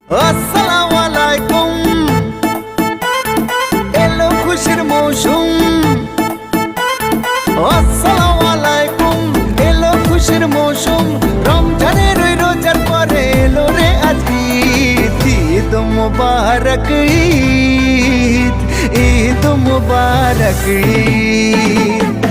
আসসালামু আলাইকুম, এলো খুশির মৌসুম। আসসালামু আলাইকুম, এলো খুশির মৌসুম। রমজানের ওই রোজার পরে এলো রে আজ ঈদ। ঈদ মুবারক ঈদ, ঈদ মুবারক ঈদ।